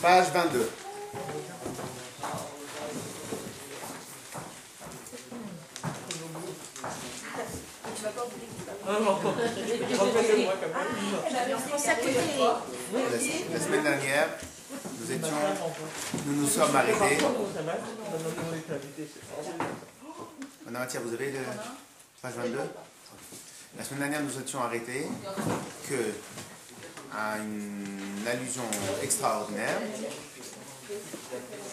Page 22. La semaine dernière, nous nous sommes arrêtés. Madame Mathia, vous avez le page 22? La semaine dernière, nous étions arrêtés à une allusion extraordinaire,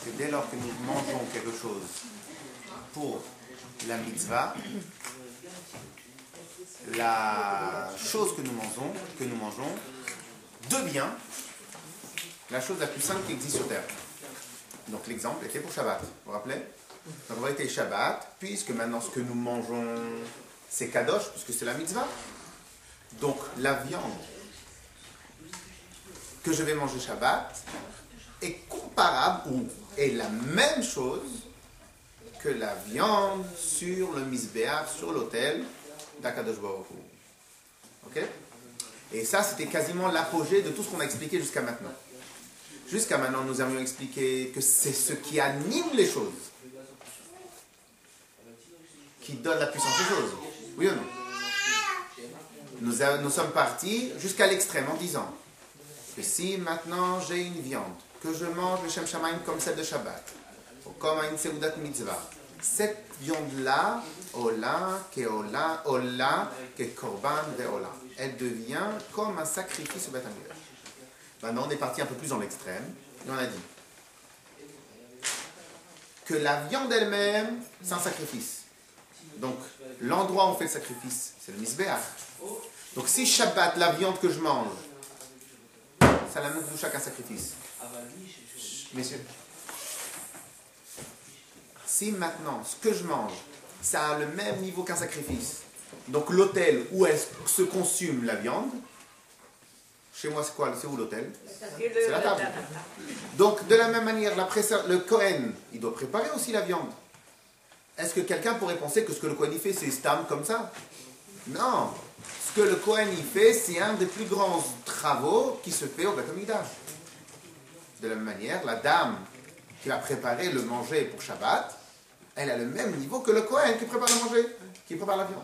que dès lors que nous mangeons quelque chose pour la mitzvah, la chose que nous mangeons devient la chose la plus simple qui existe sur Terre. Donc l'exemple était pour Shabbat, vous vous rappelez? Donc on va être Shabbat, puisque maintenant ce que nous mangeons, c'est Kadosh, puisque c'est la mitzvah. Donc la viande que je vais manger Shabbat est comparable ou est la même chose que la viande sur le Mizbeach, sur l'autel d'Akadosh Baruch Hu. Ok? Et ça, c'était quasiment l'apogée de tout ce qu'on a expliqué jusqu'à maintenant. Jusqu'à maintenant, nous avions expliqué que c'est ce qui anime les choses qui donne la puissance aux choses. Oui ou non? Nous sommes partis jusqu'à l'extrême en disant que si maintenant j'ai une viande, que je mange le Shem Shamayim comme celle de Shabbat, ou comme une Seudat Mitzvah, cette viande-là, Ola, que Korban ve'ola, elle devient comme un sacrifice au Beth Amikdash. Maintenant, on est parti un peu plus dans l'extrême, et on a dit que la viande elle-même, c'est un sacrifice. Donc, l'endroit où on fait le sacrifice, c'est le Mizbeach. Donc, si Shabbat, la viande que je mange, ça a la même doucha qu'un sacrifice. Messieurs, si maintenant, ce que je mange, ça a le même niveau qu'un sacrifice, donc l'autel où elle se consume la viande, chez moi, c'est quoi? C'est où l'autel? C'est la table. Donc, de la même manière, le Kohen, il doit préparer aussi la viande. Est-ce que quelqu'un pourrait penser que ce que le Kohen il fait, c'est stam comme ça? Non. Ce que le Kohen il fait, c'est un des plus grands travaux qui se fait au Beth Amikdash. De la même manière, la dame qui va préparer le manger pour Shabbat, elle a le même niveau que le Kohen qui prépare le manger, qui prépare la viande.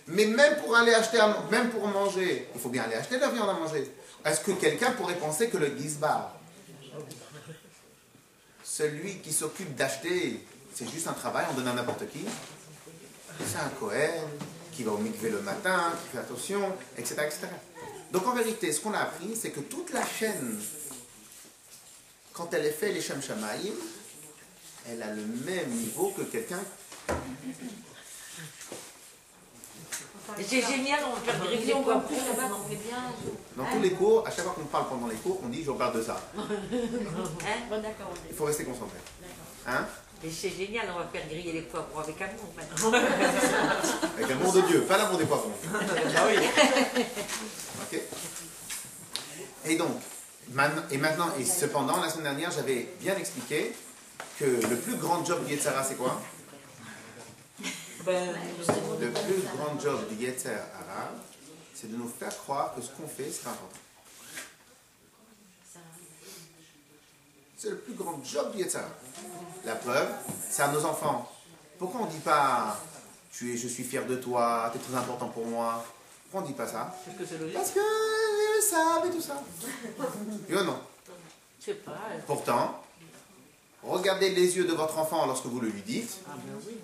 Mais même pour aller acheter, même pour manger, il faut bien aller acheter de la viande à manger. Est-ce que quelqu'un pourrait penser que le Gizbar, celui qui s'occupe d'acheter, c'est juste un travail, on donne à n'importe qui? C'est un Kohen qui va au mikvé le matin, qui fait attention, etc., etc. Donc en vérité, ce qu'on a appris, c'est que toute la chaîne, quand elle est faite les Shem Shamayim, elle a le même niveau que quelqu'un. C'est génial, on va faire des réunions comme plus là-bas, on fait bien. Dans tous les cours, à chaque fois qu'on parle pendant les cours, on dit je reparle de ça. Bon, d'accord. Il faut rester concentré. Hein? Mais c'est génial, on va faire griller les poivrons avec amour maintenant. Avec l'amour de Dieu, pas l'amour des poivrons. Ah oui. Ok. Et donc, maintenant, et cependant, la semaine dernière, j'avais bien expliqué que le plus grand job du Yetzer Hara, c'est quoi? Le plus grand job du Yetzer Hara, c'est de nous faire croire que ce qu'on fait, c'est important. C'est le plus grand job du Yetzer Hara. La preuve, c'est à nos enfants. Pourquoi on ne dit pas je suis fier de toi, tu es très important pour moi? Pourquoi on ne dit pas ça? Parce qu'ils le savent et tout ça. Oui ou non? Je sais pas. Pourtant, regardez les yeux de votre enfant lorsque vous le lui dites,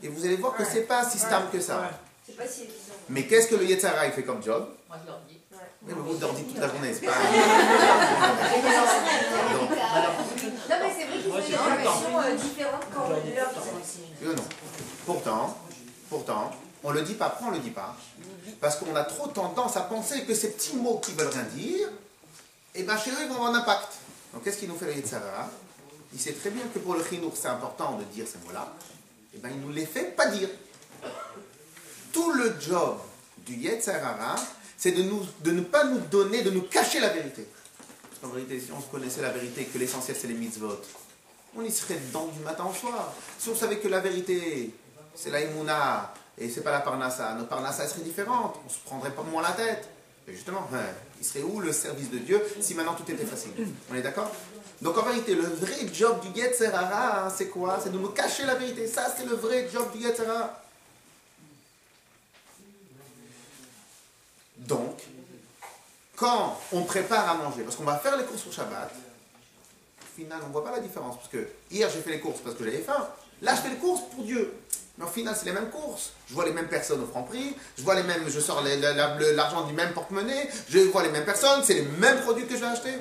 et vous allez voir que c'est pas si stable que ça. C'est pas si évident. Mais qu'est-ce que le Yetzer Hara il fait comme job? Moi, je leur dis. Mais vous leur dites toute la journée, c'est pas... Non, mais c'est vrai qu'ils ont des réactions différentes quand on leur dit. Oui ou non? Pourtant, on le dit pas. Pourquoi on le dit pas? Parce qu'on a trop tendance à penser que ces petits mots qui veulent rien dire, et bien chez eux, ils vont avoir un impact. Donc qu'est-ce qu'il nous fait le Yetzer Hara? Il sait très bien que pour le chinour, c'est important de dire ces mots-là, et bien il nous les fait pas dire. Tout le job du Yetzer Hara, c'est de ne pas nous donner, de nous cacher la vérité. Parce qu'en vérité, si on connaissait la vérité, que l'essentiel c'est les mitzvot, on y serait dedans du matin au soir. Si on savait que la vérité, c'est la Emouna, et c'est pas la Parnassa, notre Parnassa serait différente, on se prendrait pas moins la tête. Et justement, il serait où le service de Dieu si maintenant tout était facile? On est d'accord? Donc en vérité, le vrai job du Yetzer Hara, c'est quoi? C'est de nous cacher la vérité. Ça, c'est le vrai job du Yetzer Hara. Donc, quand on prépare à manger, parce qu'on va faire les courses pour Shabbat, au final, on ne voit pas la différence. Parce que hier, j'ai fait les courses parce que j'avais faim. Là, je fais les courses pour Dieu. Mais au final, c'est les mêmes courses. Je vois les mêmes personnes au Franprix, je sors l'argent du même porte-monnaie, je vois les mêmes personnes, c'est les mêmes produits que je vais acheter.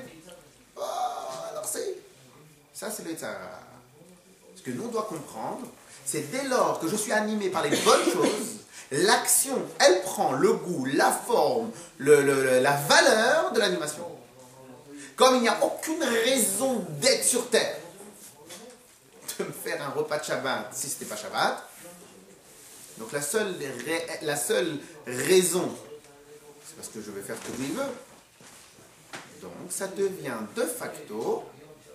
Oh, alors ça, c'est le Yetzer Hara. Ce que nous, on doit comprendre, c'est dès lors que je suis animé par les bonnes choses, l'action, elle prend le goût, la forme, la valeur de l'animation. Comme il n'y a aucune raison d'être sur Terre, de me faire un repas de Shabbat si ce n'était pas Shabbat, donc la seule raison, c'est parce que je vais faire ce que Dieu veut. Donc ça devient de facto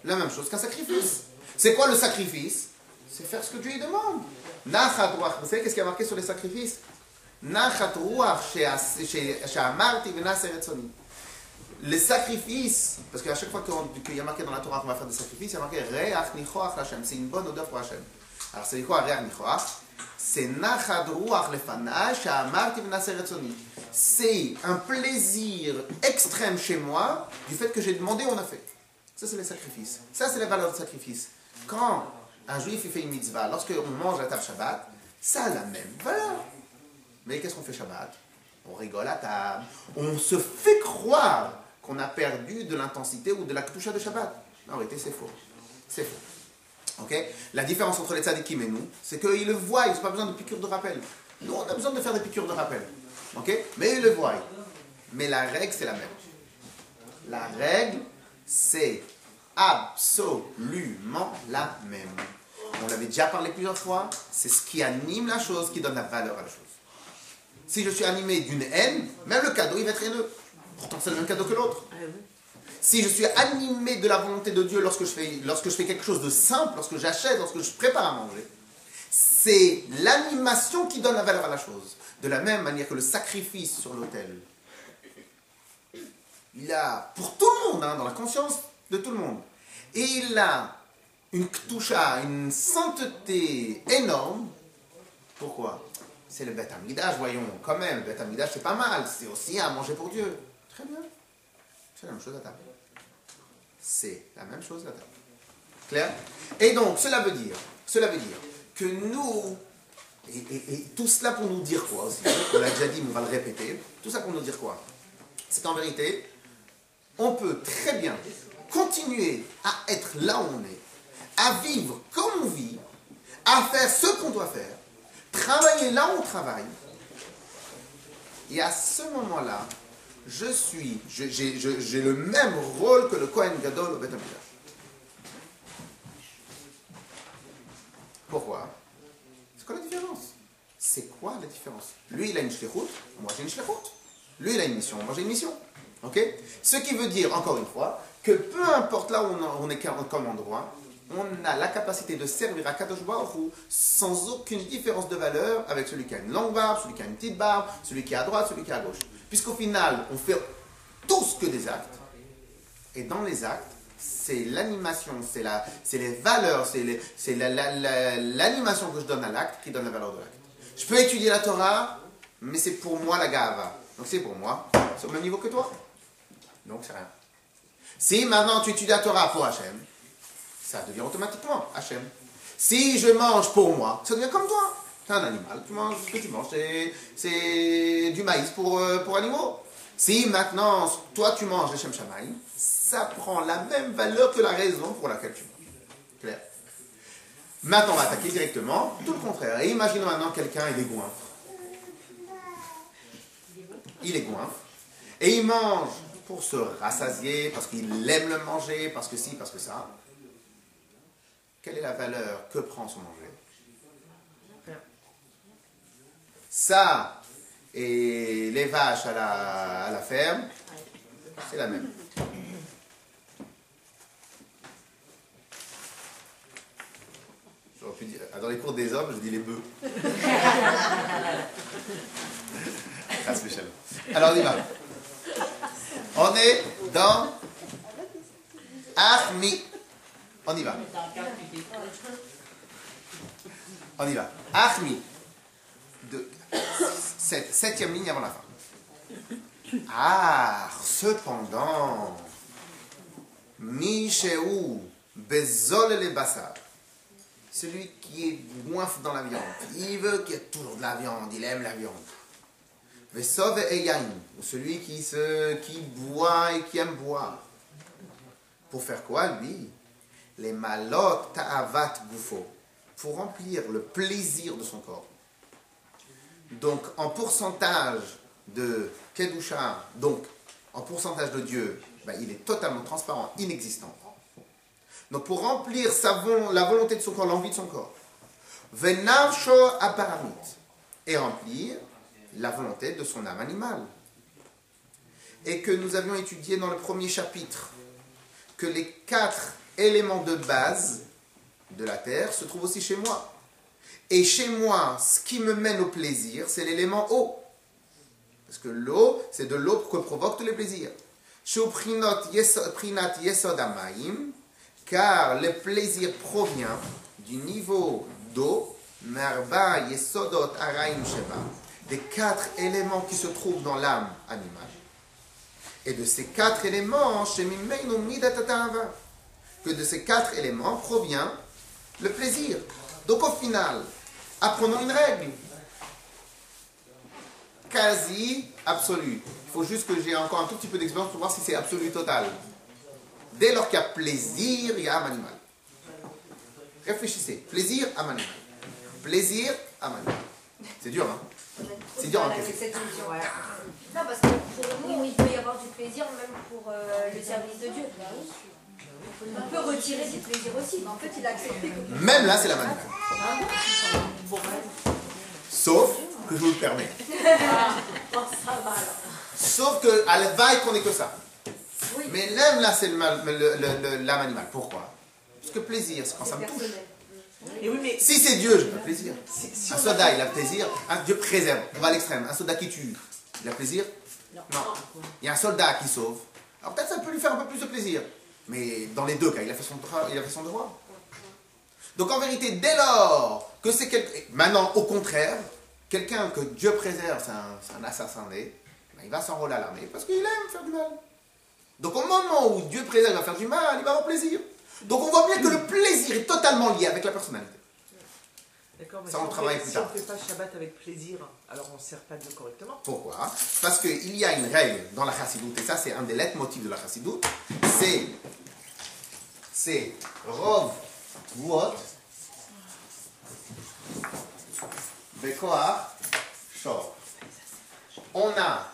la même chose qu'un sacrifice. C'est quoi le sacrifice? C'est faire ce que Dieu lui demande. Nachat ruach. Vous savez qu'est-ce qu'il y a marqué sur les sacrifices? Nachat ruach she'amarti v'naser etzoni. Les sacrifices, parce qu'à chaque fois qu'il y a marqué dans la Torah qu'on va faire des sacrifices, il y a marqué reach nichoach l'Hashem. C'est une bonne odeur pour Hachem. Alors c'est quoi reach nichoach? C'est nachat ruach lefanai she'amarti v'naser etzoni. C'est un plaisir extrême chez moi du fait que j'ai demandé, on a fait. Ça, c'est les sacrifices. Ça, c'est la valeur du sacrifice. Quand un juif il fait une mitzvah, lorsqu'on mange à la table Shabbat, ça a la même valeur. Mais qu'est-ce qu'on fait Shabbat? On rigole à table. On se fait croire qu'on a perdu de l'intensité ou de la ktusha de Shabbat. En réalité, c'est faux. C'est faux. Okay? La différence entre les tzadikim et nous, c'est qu'ils le voient, ils n'ont pas besoin de piqûres de rappel. Nous, on a besoin de faire des piqûres de rappel. Okay? Mais ils le voient. Mais la règle, c'est la même. La règle, c'est absolument la même. On l'avait déjà parlé plusieurs fois, c'est ce qui anime la chose qui donne la valeur à la chose. Si je suis animé d'une haine, même le cadeau, il va être haineux. Pourtant, c'est le même cadeau que l'autre. Si je suis animé de la volonté de Dieu lorsque je fais quelque chose de simple, lorsque j'achète, lorsque je prépare à manger, c'est l'animation qui donne la valeur à la chose. De la même manière que le sacrifice sur l'autel, il a, pour tout le monde, dans la conscience de tout le monde, et il a une ktusha, une sainteté énorme. Pourquoi? C'est le Beth Amikdash, voyons, quand même, le Beth Amikdash c'est pas mal, c'est aussi à manger pour Dieu. Très bien. C'est la même chose à table. C'est la même chose à table. Clair? Et donc, cela veut dire que nous, et tout cela pour nous dire quoi aussi? On l'a déjà dit, mais on va le répéter. Tout ça pour nous dire quoi? C'est qu'en vérité, on peut très bien continuer à être là où on est, à vivre comme on vit, à faire ce qu'on doit faire, travailler là où on travaille. Et à ce moment-là, j'ai le même rôle que le Kohen Gadol au Beth Amikdash. Pourquoi? C'est quoi la différence? C'est quoi la différence? Lui, il a une shlichut, moi j'ai une shlichut. Lui, il a une mission, moi j'ai une mission. Okay? Ce qui veut dire, encore une fois, que peu importe là où on est comme endroit, on a la capacité de servir à Kadosh Baruch Hu sans aucune différence de valeur avec celui qui a une longue barbe, celui qui a une petite barbe, celui qui est à droite, celui qui est à gauche. Puisqu'au final, on fait tous que des actes. Et dans les actes, c'est l'animation, c'est les valeurs, c'est l'animation que je donne à l'acte qui donne la valeur de l'acte. Je peux étudier la Torah, mais c'est pour moi la gava. Donc c'est pour moi, c'est au même niveau que toi. Donc c'est rien. Si maintenant tu étudies la Torah pour Hachem, ça devient automatiquement Hachem. Si je mange pour moi, ça devient comme toi. C'est un animal, tu manges ce que tu manges, c'est du maïs pour animaux. Si maintenant, toi tu manges les Shem Shamaï, ça prend la même valeur que la raison pour laquelle tu manges. Clair? Maintenant, on va attaquer directement tout le contraire. Et imaginons maintenant quelqu'un, il est goinfre. Il est goinfre. Et il mange pour se rassasier, parce qu'il aime le manger, parce que ci, parce que ça. Quelle est la valeur que prend son manger? Ça et les vaches à la ferme, c'est la même. J'aurais pu dire, dans les cours des hommes, je dis les bœufs. Ah, spécial. Alors on y va. On est dans Achmi. On y va. On y va. Achmi. Septième ligne avant la fin. Ah, cependant, Mishéou, Bezol le Bassar. Celui qui est goinfre dans la viande. Il veut qu'il y ait toujours de la viande. Il aime la viande. Vesov et Yain. Ou celui qui boit et qui aime boire. Pour faire quoi, lui? Les malot ta'avat gufo. Pour remplir le plaisir de son corps. Donc, en pourcentage de Kedusha, donc en pourcentage de Dieu, il est totalement transparent, inexistant. Donc, pour remplir la volonté de son corps, l'envie de son corps, Venavsho aparamit, et remplir la volonté de son âme animale. Et que nous avions étudié dans le premier chapitre que les 4 éléments de base de la terre se trouvent aussi chez moi. Et chez moi, ce qui me mène au plaisir, c'est l'élément eau. Parce que l'eau, c'est de l'eau que provoque tous les plaisirs. Car le plaisir provient du niveau d'eau, des 4 éléments qui se trouvent dans l'âme animale. Et de ces 4 éléments, que de ces 4 éléments provient le plaisir. Donc au final, apprenons une règle quasi absolue. Il faut juste que j'ai encore un tout petit peu d'expérience pour voir si c'est absolu total. Dès lors qu'il y a plaisir, il y a âme animale. Réfléchissez. Plaisir, âme animale. Plaisir, âme animale. C'est dur, hein? C'est dur, hein? Non, parce que pour nous, il peut y avoir du plaisir même pour le service de Dieu. On peut retirer du plaisir aussi, mais en fait, il a accepté que... Même là, c'est la manière. Sauf que je vous le permets. Sauf que, à la vaille, qu'on n'ait que ça. Mais même là, c'est l'âme animale. Pourquoi? Parce que plaisir, c'est quand ça me touche. Et oui, mais... Si c'est Dieu, j'ai pas plaisir. Un soldat, il a plaisir. Un Dieu préserve. On va à l'extrême. Un soldat qui tue, il a plaisir? Non. Il y a un soldat qui sauve. Alors peut-être ça peut lui faire un peu plus de plaisir. Mais dans les deux cas, il a fait son devoir. Donc en vérité, dès lors que c'est quelqu'un... Maintenant, au contraire, quelqu'un que Dieu préserve, c'est un assassin né, il va s'enrôler à l'armée parce qu'il aime faire du mal. Donc au moment où Dieu préserve, il va faire du mal, il va avoir plaisir. Donc on voit bien que le plaisir est totalement lié avec la personnalité. D'accord, mais ça, on travaille plus tard. Si on ne fait pas Shabbat avec plaisir, alors on ne sert pas Dieu correctement. Pourquoi? Parce qu'il y a une règle dans la chassidoute, et ça c'est un des leitmotifs de la chassidoute, c'est Rov Vuot Bekoach Shor. On a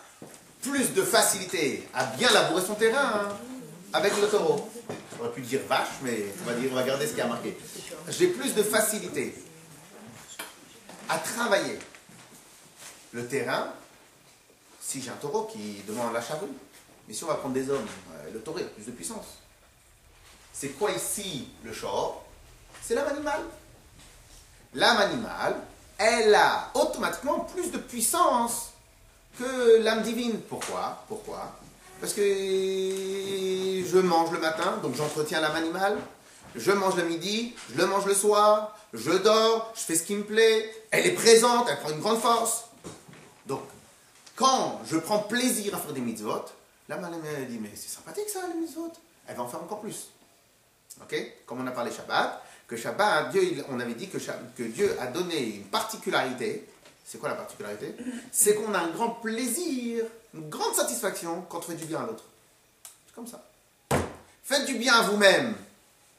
plus de facilité à bien labourer son terrain avec le taureau. On aurait pu dire vache, mais on va garder ce qui a marqué. J'ai plus de facilité à travailler le terrain si j'ai un taureau qui demande la charrue. Mais si on va prendre des hommes, le taureau a plus de puissance. C'est quoi ici le shor? C'est l'âme animale. L'âme animale, elle a automatiquement plus de puissance que l'âme divine. Pourquoi? Parce que je mange le matin, donc j'entretiens l'âme animale. Je mange le midi, je le mange le soir, je dors, je fais ce qui me plaît. Elle est présente, elle prend une grande force. Donc, quand je prends plaisir à faire des mitzvot, l'âme elle dit, mais c'est sympathique ça, les mitzvot. Elle va en faire encore plus. Ok? Comme on a parlé Shabbat, que Shabbat, on avait dit que Dieu a donné une particularité. C'est quoi la particularité? C'est qu'on a un grand plaisir, une grande satisfaction quand on fait du bien à l'autre. C'est comme ça. Faites du bien à vous-même,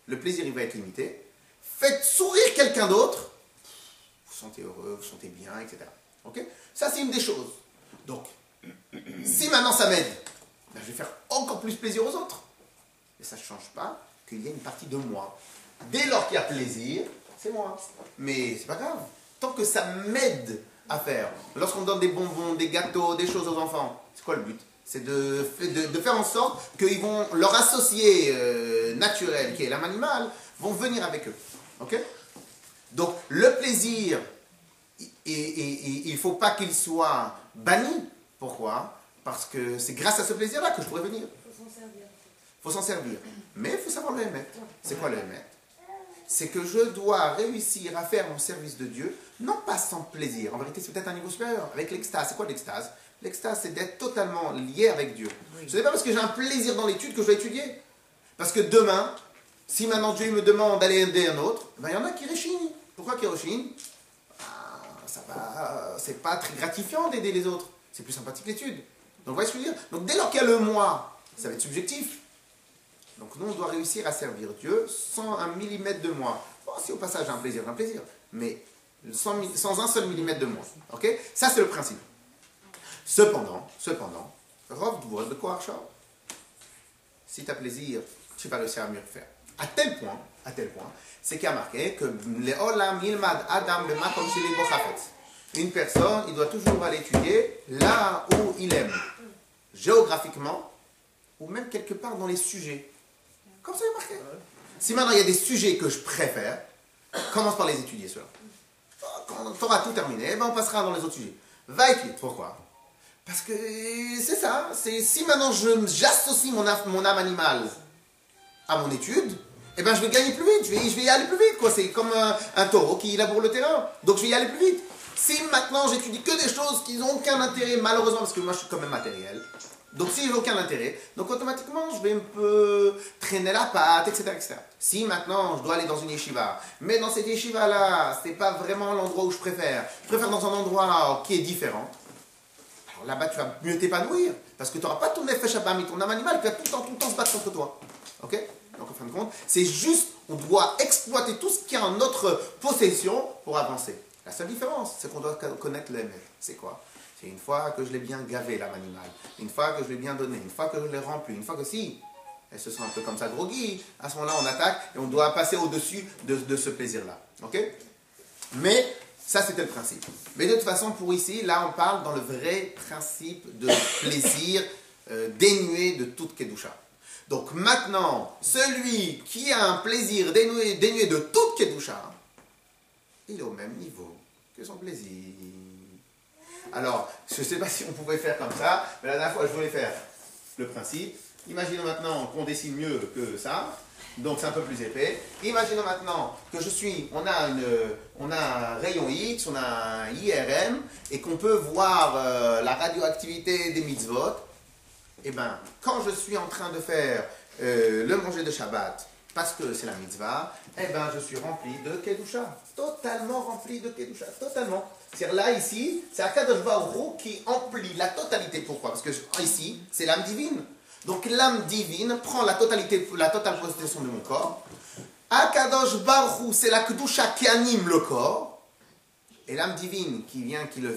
le plaisir il va être limité. Faites sourire quelqu'un d'autre, vous sentez heureux, vous sentez bien, etc. Ok? Ça c'est une des choses. Donc, si maintenant ça m'aide, je vais faire encore plus plaisir aux autres. Mais ça ne change pas qu'il y a une partie de moi. Dès lors qu'il y a plaisir, c'est moi. Mais c'est pas grave. Tant que ça m'aide à faire. Lorsqu'on donne des bonbons, des gâteaux, des choses aux enfants, c'est quoi le but? C'est de faire en sorte qu'ils vont leur associé naturel, qui est l'âme animale, vont venir avec eux. Ok? Donc le plaisir, il ne faut pas qu'il soit banni. Pourquoi? Parce que c'est grâce à ce plaisir-là que je pourrais venir. Il faut s'en servir. Mais il faut savoir le émettre. C'est quoi le émettre? C'est que je dois réussir à faire mon service de Dieu, non pas sans plaisir. En vérité, c'est peut-être un niveau supérieur. Avec l'extase. C'est quoi l'extase? L'extase, c'est d'être totalement lié avec Dieu. Oui. Ce n'est pas parce que j'ai un plaisir dans l'étude que je vais étudier. Parce que demain, si maintenant Dieu me demande d'aller aider un autre, ben, il y en a qui réchignent. Pourquoi qui réchignent? C'est pas très gratifiant d'aider les autres. C'est plus sympathique l'étude. Donc, vous voyez ce que je veux dire? Donc, dès lors qu'il y a le moi, ça va être subjectif. Donc, nous, on doit réussir à servir Dieu sans un millimètre de moi. Bon, si au passage j'ai un plaisir, mais sans un seul millimètre de moi. Ok? Ça, c'est le principe. Cependant, Rov Dvour de quoi, si tu as plaisir, tu vas réussir à mieux faire. À tel point, c'est qu'il y a marqué que une personne, il doit toujours aller étudier là où il aime, géographiquement, ou même quelque part dans les sujets. Comme ça, il est marqué. Si maintenant il y a des sujets que je préfère, commence par les étudier, ceux-là. Quand tu auras tout terminé, ben on passera dans les autres sujets. Va étudier. Pourquoi? Parce que c'est ça. Si maintenant j'associe mon âme animale à mon étude, eh ben je vais gagner plus vite. Je vais y aller plus vite. C'est comme un taureau qui laboure le terrain. Donc je vais y aller plus vite. Si maintenant j'étudie que des choses qui n'ont aucun intérêt, malheureusement, parce que moi je suis quand même matériel, donc si j'ai aucun intérêt, donc automatiquement je vais un peu traîner la patte, etc., etc. Si maintenant je dois aller dans une yeshiva, mais dans cette yeshiva-là, c'est pas vraiment l'endroit où je préfère dans un endroit qui est différent, alors là-bas tu vas mieux t'épanouir, parce que tu n'auras pas ton nefesh habami, ton âme animale qui va tout le temps se battre contre toi. Ok? Donc en fin de compte, c'est juste, on doit exploiter tout ce qui est en notre possession pour avancer. La seule différence, c'est qu'on doit connaître les maîtres. C'est quoi? C'est une fois que je l'ai bien gavé, l'âme animale, une fois que je l'ai bien donné, une fois que je l'ai rempli, une fois que si, elle se sent un peu comme ça groggy, à ce moment-là on attaque et on doit passer au-dessus de ce plaisir-là. Ok? Mais ça c'était le principe. Mais de toute façon, pour ici, là on parle dans le vrai principe de plaisir dénué de toute kedusha. Donc maintenant, celui qui a un plaisir dénué de toute kedusha, il est au même niveau que son plaisir. Alors, je ne sais pas si on pouvait faire comme ça, mais la dernière fois, je voulais faire le principe. Imaginons maintenant qu'on dessine mieux que ça, donc c'est un peu plus épais. Imaginons maintenant que on a un rayon X, on a un IRM, et qu'on peut voir la radioactivité des mitzvot. Et bien, quand je suis en train de faire le manger de Shabbat, parce que c'est la mitzvah, eh bien je suis rempli de Kedusha. Totalement rempli de Kedusha. Totalement. C'est-à-dire là, ici, c'est Akadosh Baruch Hu qui emplit la totalité. Pourquoi? Parce que ici, c'est l'âme divine. Donc l'âme divine prend la totale possession de mon corps. Akadosh Baruch Hu, c'est la Kedusha qui anime le corps. Et l'âme divine qui vient, qui le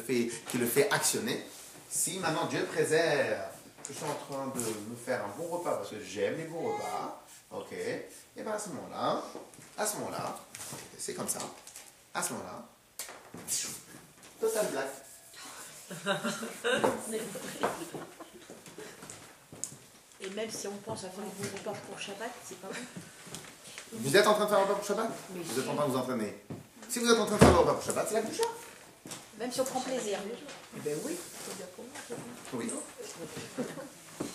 fait actionner. Si maintenant Dieu préserve, je suis en train de me faire un bon repas parce que j'aime les bons repas. Ok, et bien à ce moment-là, c'est comme ça, à ce moment-là, total black. Et même si on pense à faire un bon repas pour Shabbat, c'est pas bon. Vous êtes en train de faire un repas pour Shabbat? Vous êtes en train de vous entraîner. Si vous êtes en train de faire un repas pour Shabbat, c'est la Kedusha. Même si on prend plaisir. Eh bien oui. Oui. On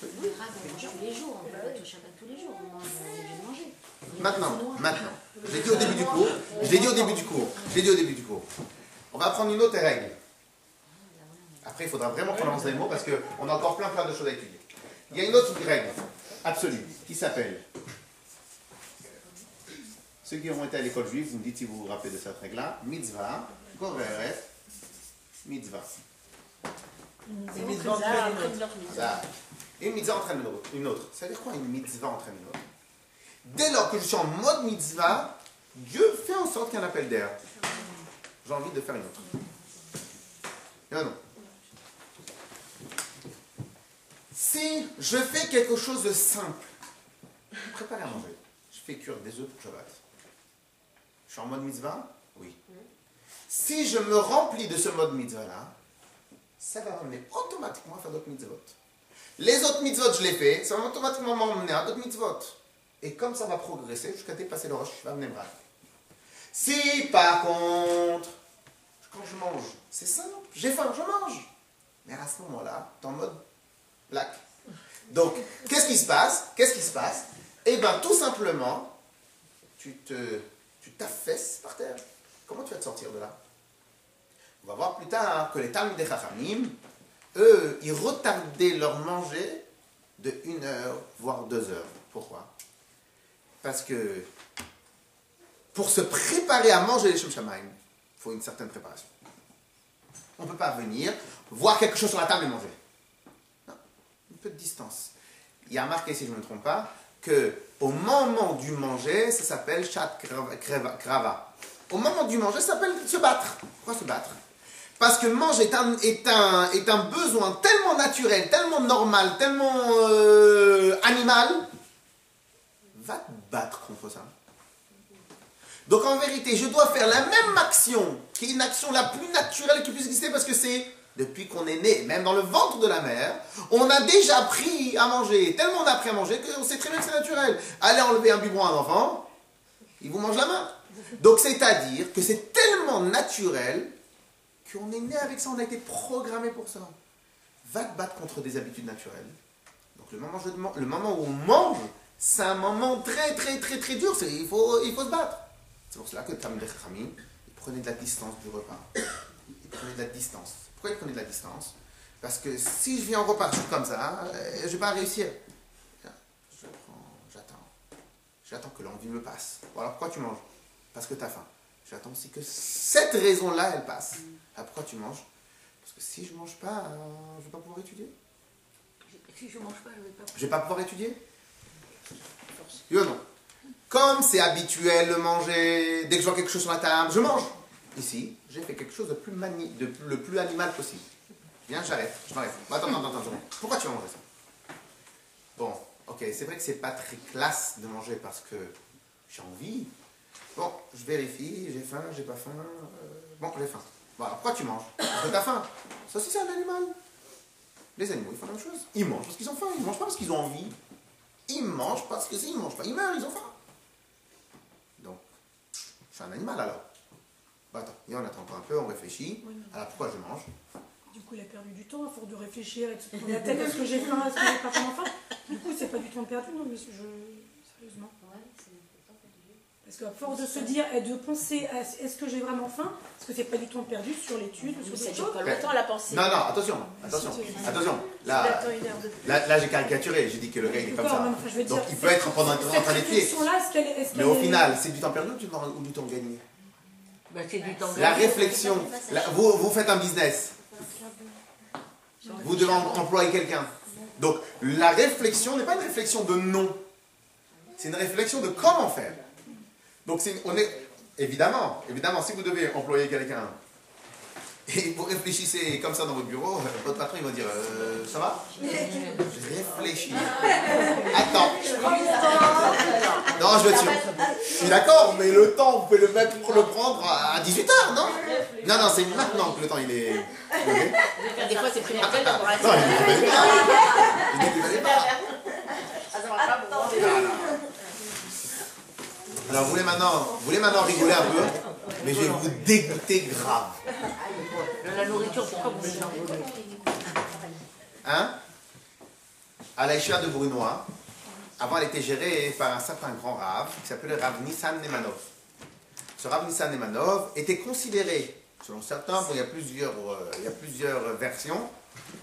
mange tous les jours, on va au Shabbat tous les jours, on mange de manger. Maintenant, je l'ai dit au début du cours. On va prendre une autre règle. Après, il faudra vraiment qu'on avance les mots parce qu'on a encore plein de choses à étudier. Il y a une autre règle absolue qui s'appelle, ceux qui ont été à l'école juive, vous me dites si vous vous rappelez de cette règle-là, mitzvah, goveret, mitzvah. Une mitzvah entraîne une autre. Ça. Une mitzvah entraîne une autre. Ça veut dire quoi une mitzvah entraîne une autre? Dès lors que je suis en mode mitzvah, Dieu fait en sorte qu'il y ait un appel d'air. J'ai envie de faire une autre. Non. Si je fais quelque chose de simple, préparer à manger, je fais cuire des œufs pour Shabbat. Je suis en mode mitzvah? Oui. Si je me remplis de ce mode mitzvah-là, ça va m'amener automatiquement à faire d'autres mitzvot. Les autres mitzvot, je les fais, ça va automatiquement m'emmener à d'autres mitzvot. Et comme ça va progresser jusqu'à dépasser le rosh, je vais amener bras. Si par contre, quand je mange, c'est simple, j'ai faim, je mange. Mais à ce moment-là, tu es en mode Black. Donc, qu'est-ce qui se passe? Eh bien, tout simplement, tu t'affaisses par terre. Comment tu vas te sortir de là? On va voir plus tard que les Talmidei Chachamim, eux, ils retardaient leur manger de 1 heure, voire 2 heures. Pourquoi? Parce que pour se préparer à manger les Shem Shamaim, il faut une certaine préparation. On ne peut pas venir, voir quelque chose sur la table et manger. Non, un peu de distance. Il y a marqué, si je ne me trompe pas, qu'au moment du manger, ça s'appelle Shat Krava. Au moment du manger, ça s'appelle se battre. Pourquoi se battre? Parce que manger est un besoin tellement naturel, tellement normal, tellement animal. Va te battre contre ça. Donc en vérité, je dois faire la même action, qui est une action la plus naturelle qui puisse exister, parce que c'est depuis qu'on est né, même dans le ventre de la mère, on a déjà appris à manger. Tellement on a appris à manger qu'on sait très bien que c'est naturel. Allez enlever un biberon à un enfant, il vous mange la main. Donc c'est-à-dire que c'est tellement naturel qu'on est né avec ça, on a été programmé pour ça. Va te battre contre des habitudes naturelles. Donc le moment où on mange, c'est un moment très très très très dur, il faut se battre. C'est pour cela que Talmidei Chachamim, ils prenaient de la distance du repas. Ils prenaient de la distance. Pourquoi ils prenaient de la distance? Parce que si je viens au repas, je suis comme ça, je ne vais pas réussir. Je prends, j'attends que l'envie me passe. Voilà, pourquoi tu manges? Parce que tu as faim. J'attends aussi que cette raison-là, elle passe. Ah, pourquoi tu manges? Parce que si je ne mange pas, je ne vais pas pouvoir étudier. Si je ne mange pas, je ne vais pas. Je ne vais pas pouvoir étudier? Oui ou non? Comme c'est habituel de manger, dès que je vois quelque chose sur la table, je mange. Ici, j'ai fait quelque chose le plus animal possible. Viens, j'arrête, je m'arrête. Attends. Pourquoi tu vas manger ça? Bon, ok, c'est vrai que c'est pas très classe de manger parce que j'ai envie. Bon, je vérifie, j'ai faim, j'ai pas faim. Bon, j'ai faim. Voilà, pourquoi tu manges? Parce que t'as faim. Ça aussi, c'est un animal. Les animaux, ils font la même chose. Ils mangent parce qu'ils ont faim, ils ne mangent pas parce qu'ils ont envie. Ils mangent parce que s'ils ne mangent pas, ils meurent, ils ont faim. Donc, c'est un animal alors. Bon, attends, et on attend encore un peu, on réfléchit. Oui, alors pourquoi je mange? Du coup, il a perdu du temps, à force de réfléchir et de se prendre la tête. Est-ce que j'ai faim? Est-ce que j'ai pas faim? Du coup, c'est pas du temps perdu, non, mais sérieusement. Parce qu'à force de se dire et de penser à est-ce que j'ai vraiment faim, est-ce que c'est pas du temps perdu sur l'étude, sur Ça d'autres dure choses? pas longtemps la pensée. Non, attention. Là, j'ai caricaturé, j'ai dit que le gars il est comme ça. Donc il peut être pendant un temps en train d'étudier. Mais au final, c'est du temps perdu ou du temps gagné? Ben, c'est du temps gagné. La réflexion, vous faites un business. Vous devez employer quelqu'un. Donc la réflexion n'est pas une réflexion de non. C'est une réflexion de comment faire. Donc, évidemment, si vous devez employer quelqu'un et vous réfléchissez comme ça dans votre bureau, votre patron il va dire ça va? Je réfléchis. Attends. Non, je veux dire. Je suis d'accord, mais le temps, vous pouvez le prendre à 18h, non? Non, c'est maintenant que le temps il est. Des fois, c'est primordial d'avoir un. Non, il ne pas. Alors, vous voulez maintenant rigoler un peu, mais je vais vous dégoûter grave. La nourriture, pourquoi vous en voulez? Hein? À la Yeshiva de Brunois, avant elle était gérée par un certain grand Rav qui s'appelait Rav Nissan Nemanov. Ce Rav Nissan Nemanov était considéré, selon certains, il y a plusieurs versions,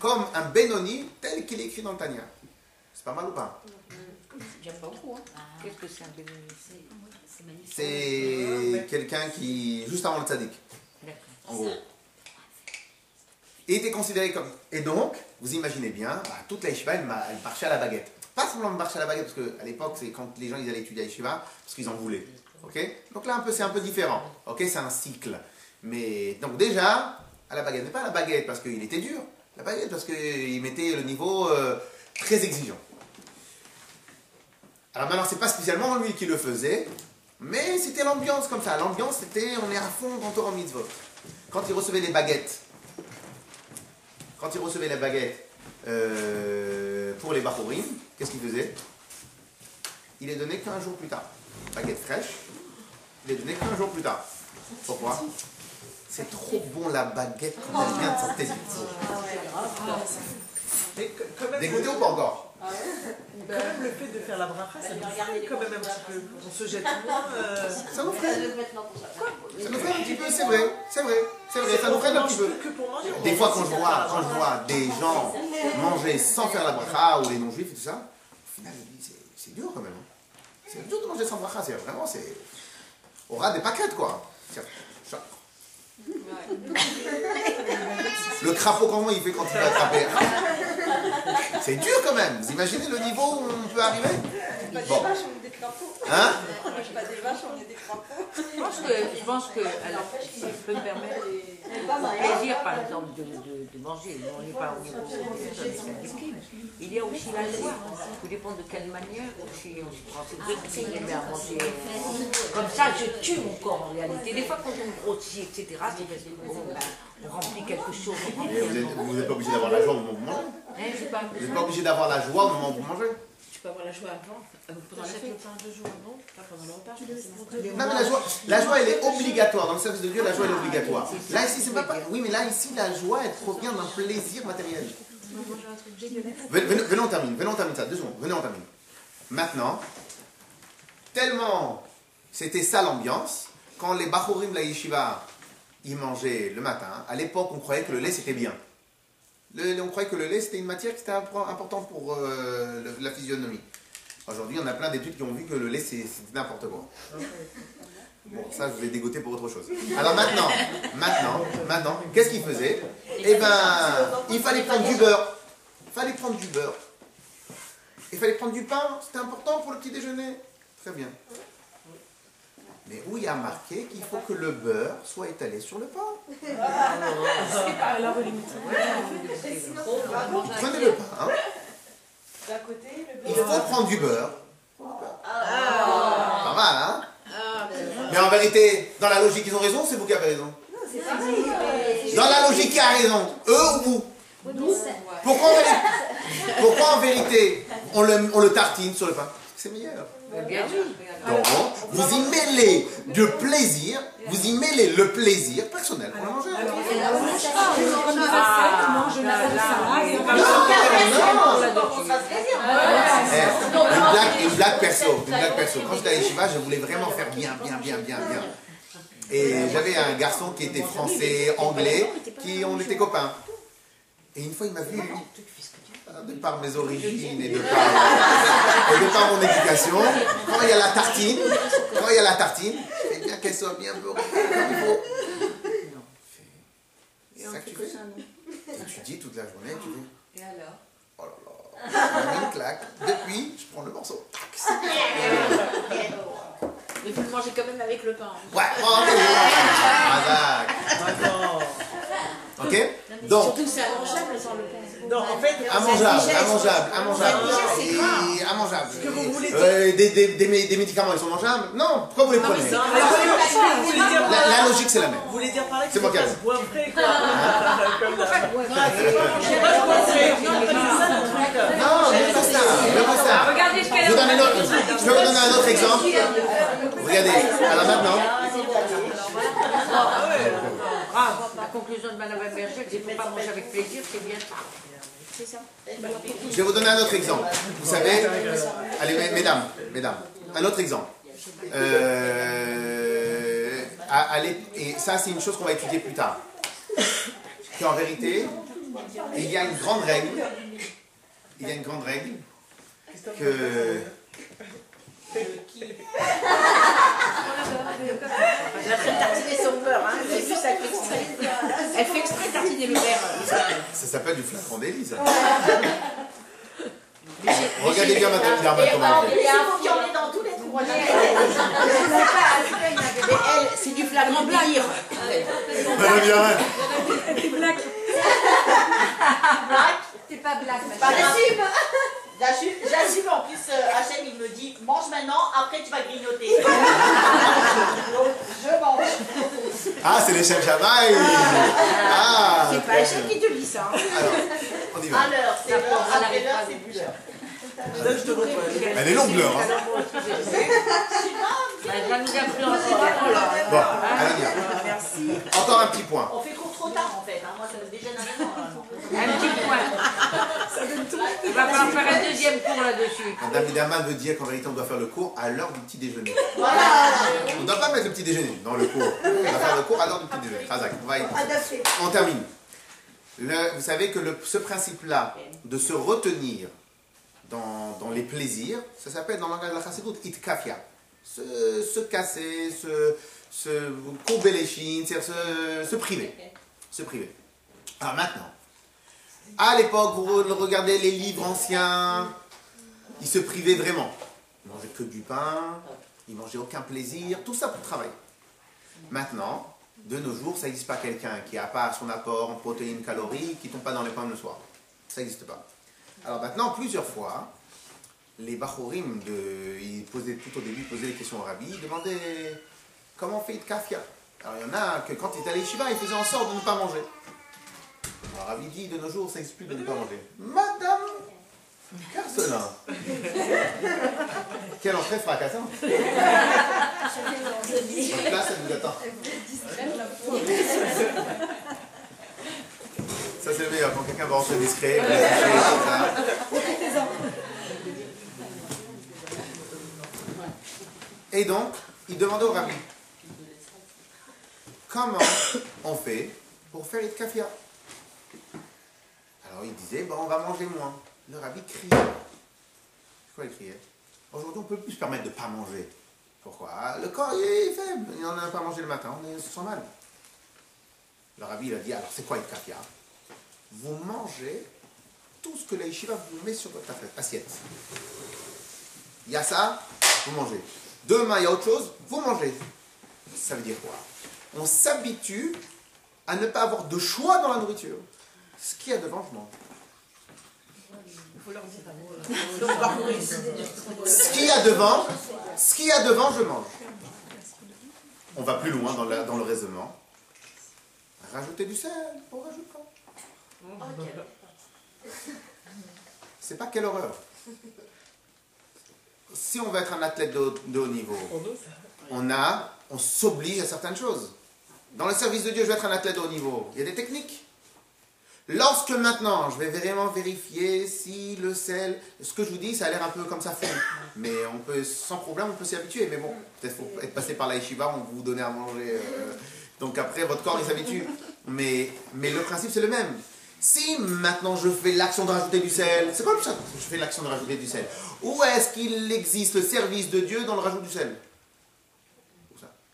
comme un Benoni tel qu'il est écrit dans le Tanya. C'est pas mal ou pas? J'aime beaucoup. Qu'est-ce que c'est un Benoni? C'est quelqu'un qui, juste avant le tzaddik, en gros. Il était considéré comme... Et donc, vous imaginez bien, toute la yeshiva, elle marchait à la baguette. Pas simplement marcher à la baguette, parce qu'à l'époque, c'est quand les gens ils allaient étudier à yeshiva, parce qu'ils en voulaient. Okay? Donc là, c'est un peu différent. Okay? C'est un cycle. Mais donc déjà, à la baguette. Mais pas à la baguette, parce qu'il était dur. La baguette, parce qu'il mettait le niveau très exigeant. Alors maintenant, c'est pas spécialement lui qui le faisait, mais c'était l'ambiance comme ça. L'ambiance, c'était, on est à fond dans Torah Mitzvot. Quand il recevait les baguettes, pour les Bachorim, qu'est-ce qu'il faisait? Il les donnait qu'un jour plus tard. Baguette fraîche, il les donnait qu'un jour plus tard. Pourquoi? C'est trop bon la baguette quand elle vient de sortir du four. Mais quand même, Dégoûté ou pas encore? quand même, le fait de faire la bracha, ça nous freine quand même un petit peu. On se jette moins. Ça nous freine. Ça nous freine un petit peu, c'est vrai. C'est vrai. C'est vrai, ça nous freine un petit peu. Que pour manger, Des fois, quand je vois des gens manger sans faire la bracha, ou les non-juifs et tout ça, au final, je me dis, c'est dur quand même. C'est dur de manger sans bracha. C'est vraiment, c'est. On rate des paquettes, quoi. Le crapaud, comment il fait quand il va attraper? C'est dur quand même. Vous imaginez le niveau où on peut arriver? Pas des vaches, on est des crapauds. Hein? On mange pas des vaches, on est des crapauds. Je pense que alors, si je peux me permettre, le plaisir, par exemple, de manger, on n'est pas il y a aussi la joie. Tout dépend de quelle manière. Si on se prend ces deux qui met à manger comme ça, je tue mon corps en réalité. Des fois, quand on grossit, etc., c'est parce que on remplit quelque chose. Vous n'êtes pas obligé d'avoir la joie au moment où vous mangez. Vous n'êtes pas obligé d'avoir la joie au moment où vous mangez. Tu peux avoir la joie avant, pendant la fête. Le pain 2 jours avant, pas pendant le repas. Non, mais la joie, elle est obligatoire. Dans le service de Dieu, la joie, elle est obligatoire. Là, ici, c'est pas. Oui, mais là, ici, la joie, elle provient d'un plaisir matériel. Venons, on termine ça. 2 secondes. Venez, on termine. Maintenant, tellement c'était ça l'ambiance, quand les Bachorim de la Yeshiva, ils mangeaient le matin, à l'époque, on croyait que le lait, c'était bien. On croyait que le lait, c'était une matière qui était importante pour la physionomie. Aujourd'hui, on a plein d'études qui ont vu que le lait, c'est n'importe quoi. Bon, ça, je vous ai dégoûté pour autre chose. Alors maintenant, qu'est-ce qu'ils faisaient? Eh ben, il fallait prendre du beurre. Il fallait prendre du pain. C'était important pour le petit déjeuner. Très bien. Mais où il y a marqué qu'il faut que le beurre soit étalé sur le pain. Prenez le pain. Hein. Il faut prendre du beurre. Pas mal, hein? Mais en vérité, dans la logique, ils ont raison, c'est vous qui avez raison. Dans la logique, qui a raison? Eux ou vous? Pourquoi en vérité, on le tartine sur le pain? C'est meilleur. Donc, vous y mêlez de plaisir, vous y mêlez le plaisir personnel pour le manger. Une blague perso. Quand j'étais à Yeshiva, je voulais vraiment faire bien. Et j'avais un garçon qui était français, anglais, on était copains. Et une fois, il m'a vu, de par mes origines et de par mon éducation, quand il y a la tartine, c'est bien qu'elle soit bien beurrée comme il faut. C'est ça que tu fais. Et tu dis toute la journée, tu dis. Et alors? Oh là là, j'ai mis une claque. Depuis, je prends le morceau. Mais vous le mangez quand même avec le pain. Ouais, ok. Donc. Surtout c'est mangeable sans le pain. Non, en fait, Immangeable. Ce que vous voulez dire. Des médicaments, ils sont mangeables? Non, pourquoi vous les prenez? La logique, c'est la même. Vous voulez dire par là que C'est moi qui ai. bois frais, quoi. Je sais pas, je pensais. Non, le constat. Regardez ce qu'elle Je peux vous donner un autre exemple. Regardez, alors maintenant. La conclusion de Madame Berger, c'est qu'il ne faut pas manger avec plaisir, c'est bien ça. C'est ça. Je vais vous donner un autre exemple. Vous savez, allez, mesdames, un autre exemple. Et ça, c'est une chose qu'on va étudier plus tard. Qu'en vérité, il y a une grande règle. Que... Elle a fait tartiner son beurre, hein. J'ai vu ça exprès. Elle fait exprès de tartiner le beurre. Ça s'appelle du flacon d'Élise. Regardez bien Madame Darman comment elle fait. Il y a un fou qui en est dans tous les trous. Mais elle, c'est du flagrant délire. Madame Darman. T'es black. T'es pas black, J'assume en plus, Hachem il me dit mange maintenant, après tu vas grignoter. Donc je mange. Ah, c'est les chefs Jamaï. Ah, C'est pas Hachem qui te dit ça. alors, on y va. À l'heure, c'est l'heure, après l'heure, c'est plus l'heure. Là, je te montre. Elle est longue l'heure. Hein. Elle va nous influencer. Bon, allez, bien. Merci. Encore un petit point. On fait court trop tard en fait, hein. Moi ça me déjeune un moment. Un petit point. On va falloir faire un deuxième cours là-dessus. David Aman veut dire qu'en vérité, on doit faire le cours à l'heure du petit déjeuner. Voilà. On ne doit pas mettre le petit déjeuner dans le cours. On va faire le cours à l'heure du petit déjeuner. Razak, on termine. Vous savez que ce principe-là, de se retenir dans les plaisirs, ça s'appelle dans le langage de la Chassidut, itkafia. Se casser, se courber les chines, se priver. Se priver. Alors maintenant, à l'époque, vous regardez les livres anciens, ils se privaient vraiment. Ils mangeaient que du pain, ils mangeaient aucun plaisir, tout ça pour travailler. Maintenant, de nos jours, ça n'existe pas quelqu'un qui n'a pas son apport en protéines, calories, qui ne tombe pas dans les pommes le soir. Ça n'existe pas. Alors maintenant, plusieurs fois, les Bachorim, ils posaient tout au début, posaient des questions au Rabbi, ils demandaient comment on fait de kafia. Alors il y en a que quand ils étaient à l'Yeshiva, ils faisaient en sorte de ne pas manger. Alors Rabbi dit, de nos jours, ça n'existe plus de ne pas manger. Madame Carcelin. Quelle entrée fracassante. Donc là, ça nous attend. Ça c'est le meilleur, quand quelqu'un va rentrer discret, vous toucher, ça. Et donc, il demandait au Rabbi, comment on fait pour faire le kafia? Alors il disait, bon, on va manger moins. Le Rabbi criait. Pourquoi il criait? Aujourd'hui, on ne peut plus se permettre de ne pas manger. Pourquoi? Le corps est faible. Il n'en a pas mangé le matin, on se sent mal. Le Rabbi il a dit, alors c'est quoi le kafia? Vous mangez tout ce que la yeshiva vous met sur votre assiette. Il y a ça, vous mangez. Demain, il y a autre chose, vous mangez. Ça veut dire quoi? On s'habitue à ne pas avoir de choix dans la nourriture. Ce qu'il y a devant, je mange. Ce qu'il y a devant, je mange. On va plus loin dans le raisonnement. Rajouter du sel, on rajoute pas. C'est pas quelle horreur. Si on veut être un athlète de haut niveau, on s'oblige à certaines choses. Dans le service de Dieu, je vais être un athlète de haut niveau. Il y a des techniques. Lorsque maintenant, je vais vraiment vérifier si le sel, ce que je vous dis, ça a l'air un peu comme ça fou. Mais on peut, sans problème, on peut s'y habituer. Mais bon, peut-être faut être passé par la yeshiva, on vous donner à manger. Donc après, votre corps, il s'habitue. Mais le principe, c'est le même. Si maintenant je fais l'action de rajouter du sel, c'est comme ça que je fais l'action de rajouter du sel. Où est-ce qu'il existe le service de Dieu dans le rajout du sel?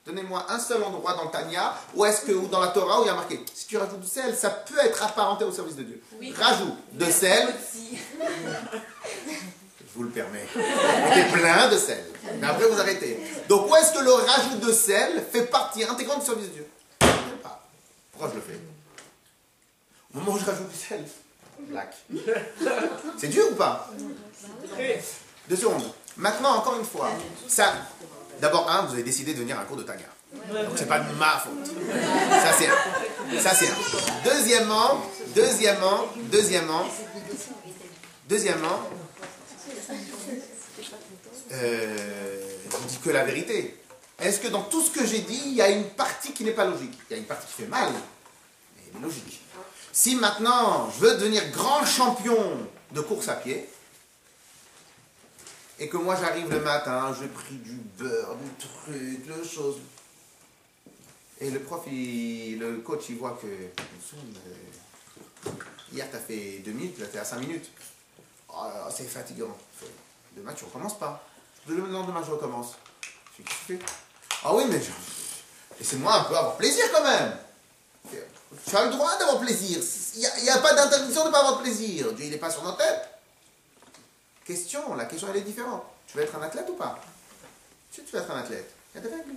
Donnez-moi un seul endroit dans le Tanya, ou dans la Torah, où il y a marqué, si tu rajoutes du sel, ça peut être apparenté au service de Dieu. Oui. Rajout de sel, je vous le permets, c'est plein de sel. Mais après vous arrêtez. Donc où est-ce que le rajout de sel fait partie intégrante du service de Dieu? Je ne sais pas. Pourquoi je le fais? Au moment où je rajoute du sel, black. C'est dur ou pas? 2 secondes. Maintenant, encore une fois, ça... D'abord, vous avez décidé de venir à un cours de Tanya. Donc, c'est pas de ma faute. Ça, c'est un. Deuxièmement, je vous dis que la vérité. Est-ce que dans tout ce que j'ai dit, il y a une partie qui n'est pas logique? Il y a une partie qui fait mal, mais elle est logique. Si maintenant, je veux devenir grand champion de course à pied, et que moi j'arrive le matin, je prie du beurre, du truc, de choses. Et le prof, le coach, il voit que hier tu as fait 2 minutes, là tu es à 5 minutes. Oh, c'est fatigant. Demain tu recommences pas. Le lendemain je recommence. Je dis, qu'est-ce que tu fais? Ah oui, mais laissez-moi un peu avoir plaisir quand même. Tu as le droit d'avoir plaisir. Il n'y a pas d'interdiction de ne pas avoir plaisir. Dieu il n'est pas sur nos têtes. La question elle est différente. Tu veux être un athlète ou pas? Si tu veux être un athlète, il y a des règles.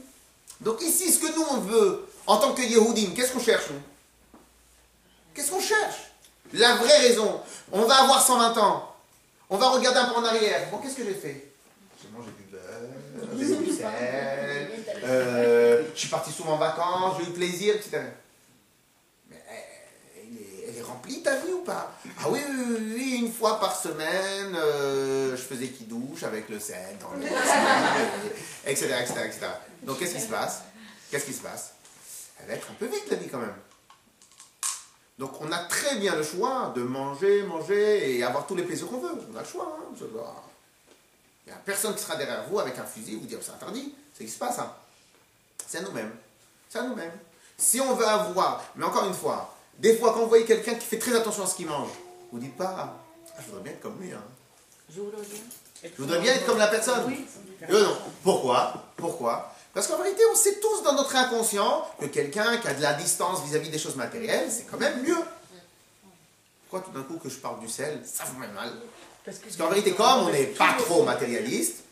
Donc ici, ce que nous on veut, en tant que Yehudim, qu'est-ce qu'on cherche nous? Qu'est-ce qu'on cherche? La vraie raison, on va avoir 120 ans, on va regarder un peu en arrière. Bon, qu'est-ce que j'ai fait? J'ai mangé du beurre, j'ai bu du sel, je suis parti souvent en vacances, j'ai eu plaisir, etc. Elle est remplie ta vie ou pas? Ah oui, une fois par semaine, je faisais qui douche avec le sel dans le etc. Donc qu'est-ce qui se passe? Elle va être un peu vite la vie quand même. Donc on a très bien le choix de manger, manger et avoir tous les plaisirs qu'on veut. On a le choix. Hein. Il n'y a personne qui sera derrière vous avec un fusil et vous dire c'est interdit. Ça n'existe pas ça. C'est à nous-mêmes. C'est à nous-mêmes. Si on veut avoir, mais encore une fois, des fois quand vous voyez quelqu'un qui fait très attention à ce qu'il mange, vous ne dites pas ah, je voudrais bien être comme lui. Hein. Je voudrais bien être comme la personne. Oui. Non. Pourquoi? Parce qu'en vérité, on sait tous dans notre inconscient que quelqu'un qui a de la distance vis-à-vis des choses matérielles, c'est quand même mieux. Pourquoi tout d'un coup que je parle du sel, ça vous met mal? Parce qu'en vérité, comme on n'est pas trop matérialiste,